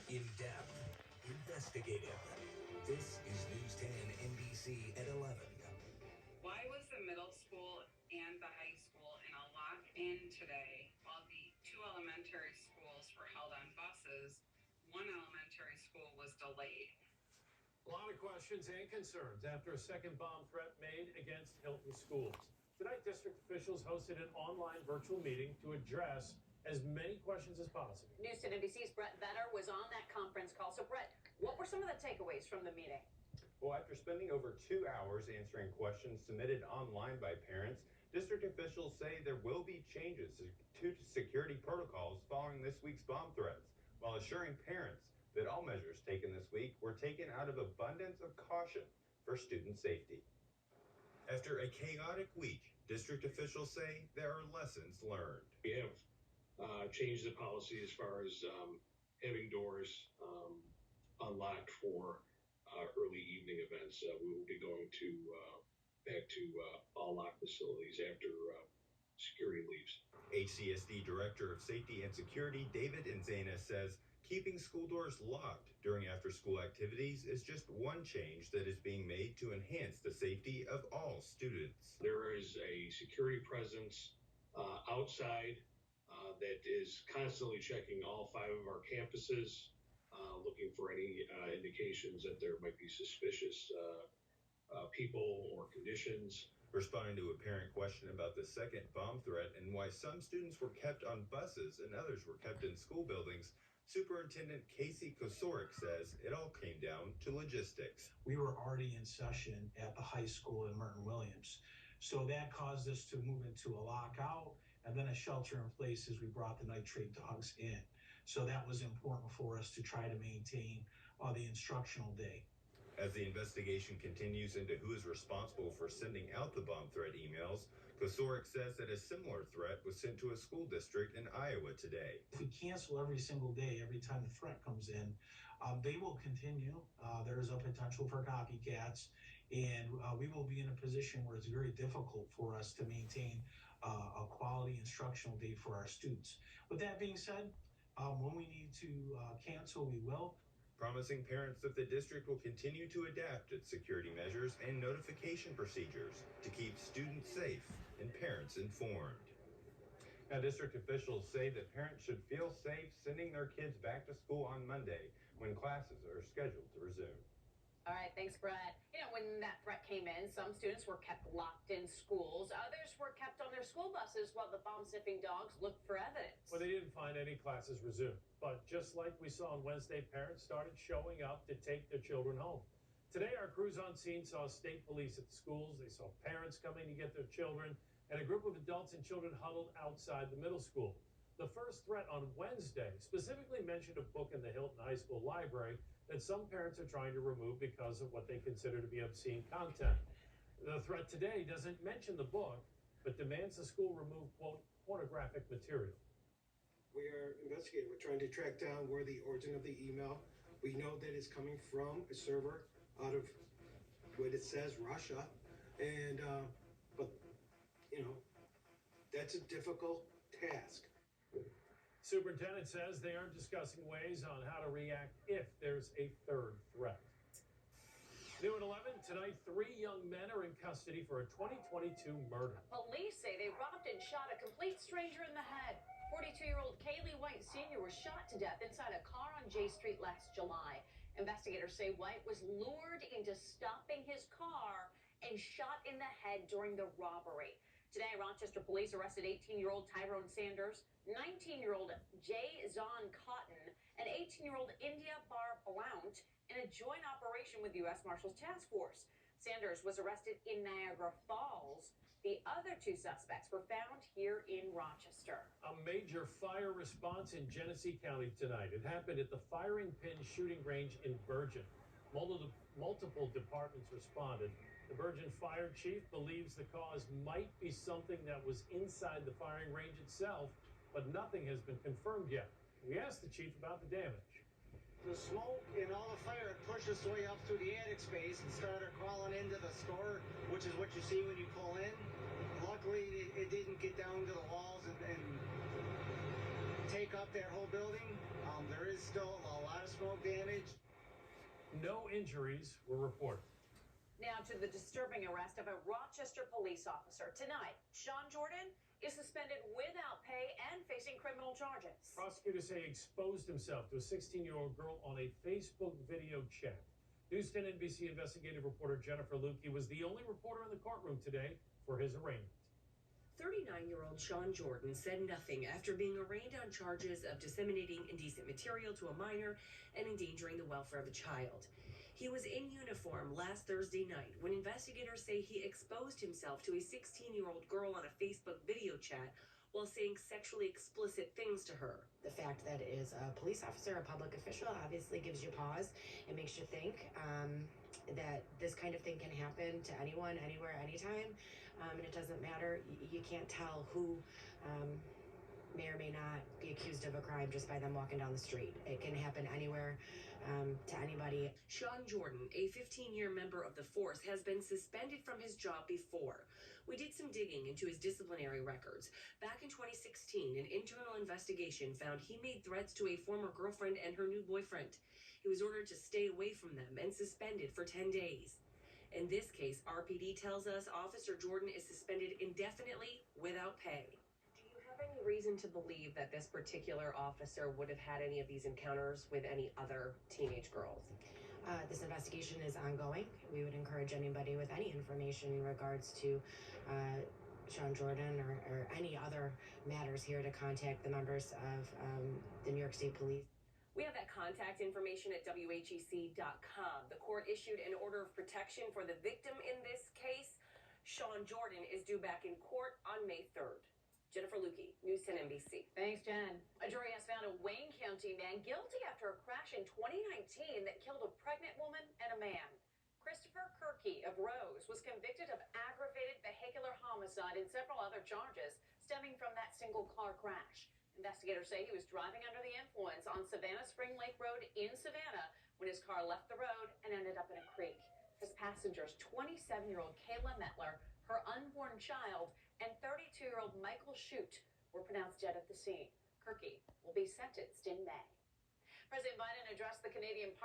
In-depth, investigative. This is News 10 NBC at 11. Why was the middle school and the high school in a lock-in today while the two elementary schools were held on buses? One elementary school was delayed. A lot of questions and concerns after a second bomb threat made against Hilton schools. Tonight, district officials hosted an online virtual meeting to address as many questions as possible. News 10 NBC's Brett Vetter was on that conference call. So, Brett, what were some of the takeaways from the meeting? Well, after spending over 2 hours answering questions submitted online by parents, district officials say there will be changes to security protocols following this week's bomb threats, while assuring parents that all measures taken this week were taken out of abundance of caution for student safety. After a chaotic week, district officials say there are lessons learned. We have changed the policy as far as having doors unlocked for early evening events. We will be going to back to all locked facilities after security leaves. HCSD Director of Safety and Security David Nzana says keeping school doors locked during after-school activities is just one change that is being made to enhance the safety of all students. There is a security presence outside that is constantly checking all 5 of our campuses, looking for any indications that there might be suspicious people or conditions. Responding to a parent question about the second bomb threat and why some students were kept on buses and others were kept in school buildings, Superintendent Casey Kosorik says it all came down to logistics. We were already in session at the high school in Merton Williams, so that caused us to move into a lockout and then a shelter in place as we brought the nitrate dogs in. So that was important for us to try to maintain the instructional day. As the investigation continues into who is responsible for sending out the bomb threat emails, Kosorik says that a similar threat was sent to a school district in Iowa today. If we cancel every single day, every time the threat comes in, they will continue. There is a potential for copycats, and we will be in a position where it's very difficult for us to maintain a quality instructional day for our students. With that being said, when we need to cancel, we will. Promising parents that the district will continue to adapt its security measures and notification procedures to keep students safe and parents informed. Now, district officials say that parents should feel safe sending their kids back to school on Monday when classes are scheduled to resume. All right, thanks, Brett. You know, when that threat came in, some students were kept locked in schools. Others were kept on their school buses while the bomb-sniffing dogs looked for evidence. Well, they didn't find any classes resumed. But just like we saw on Wednesday, parents started showing up to take their children home. Today, our crews on scene saw state police at the schools. They saw parents coming to get their children, and a group of adults and children huddled outside the middle school. The first threat on Wednesday specifically mentioned a book in the Hilton High School library that some parents are trying to remove because of what they consider to be obscene content. The threat today doesn't mention the book, but demands the school remove, quote, pornographic material. We are investigating. We're trying to track down where the origin of the email. We know that it's coming from a server out of what it says Russia, and but you know that's a difficult task. Superintendent says they aren't discussing ways on how to react if there's a third threat. New at 11, tonight, 3 young men are in custody for a 2022 murder. Police say they robbed and shot a complete stranger in the head. 42-year-old Kaylee White Sr. was shot to death inside a car on J Street last July. Investigators say White was lured into stopping his car and shot in the head during the robbery. Today, Rochester police arrested 18-year-old Tyrone Sanders, 19-year-old Jay Zahn Cotton, and 18-year-old India Bar Blount in a joint operation with U.S. Marshals Task Force. Sanders was arrested in Niagara Falls. The other 2 suspects were found here in Rochester. A major fire response in Genesee County tonight. It happened at the firing pin shooting range in Bergen. Multiple departments responded. The Bergen fire chief believes the cause might be something that was inside the firing range itself, but nothing has been confirmed yet. We asked the chief about the damage. The smoke and all the fire pushed its way up through the attic space and started crawling into the store, which is what you see when you pull in. Luckily, it didn't get down to the walls and take up that whole building. There is still a lot of smoke smoke damage. No injuries were reported. Now to the disturbing arrest of a Rochester police officer. Tonight, Sean Jordan is suspended without pay and facing criminal charges. Prosecutors say he exposed himself to a 16-year-old girl on a Facebook video chat. News 10 NBC investigative reporter Jennifer Lukey was the only reporter in the courtroom today for his arraignment. 39-year-old Sean Jordan said nothing after being arraigned on charges of disseminating indecent material to a minor and endangering the welfare of a child. He was in uniform last Thursday night when investigators say he exposed himself to a 16-year-old girl on a Facebook video chat while saying sexually explicit things to her. The fact that it is a police officer, a public official, obviously gives you pause. It makes you think that this kind of thing can happen to anyone, anywhere, anytime. And it doesn't matter. You can't tell who may or may not be accused of a crime just by them walking down the street. It can happen anywhere to anybody. Sean Jordan, a 15-year member of the force, has been suspended from his job before. We did some digging into his disciplinary records. Back in 2016, an internal investigation found he made threats to a former girlfriend and her new boyfriend. He was ordered to stay away from them and suspended for 10 days. In this case, RPD tells us Officer Jordan is suspended indefinitely without pay. Do you have any reason to believe that this particular officer would have had any of these encounters with any other teenage girls? This investigation is ongoing. We would encourage anybody with any information in regards to Sean Jordan or any other matters here to contact the members of the New York State Police. We have that contact information at WHEC.com. The court issued an order of protection for the victim in this case. Sean Jordan is due back in court on May 3rd. Jennifer Lukey, News 10 NBC. Thanks, Jen. A jury has found a Wayne County man guilty after a crash in 2019 that killed a pregnant woman and a man. Christopher Kirky of Rose was convicted of aggravated vehicular homicide and several other charges stemming from that single car crash. Investigators say he was driving under the influence on Savannah Spring Lake Road in Savannah when his car left the road and ended up in a creek. His passengers, 27-year-old Kayla Metler, her unborn child, and 32-year-old Michael Shute were pronounced dead at the scene. Kirky will be sentenced in May. President Biden addressed the Canadian Parliament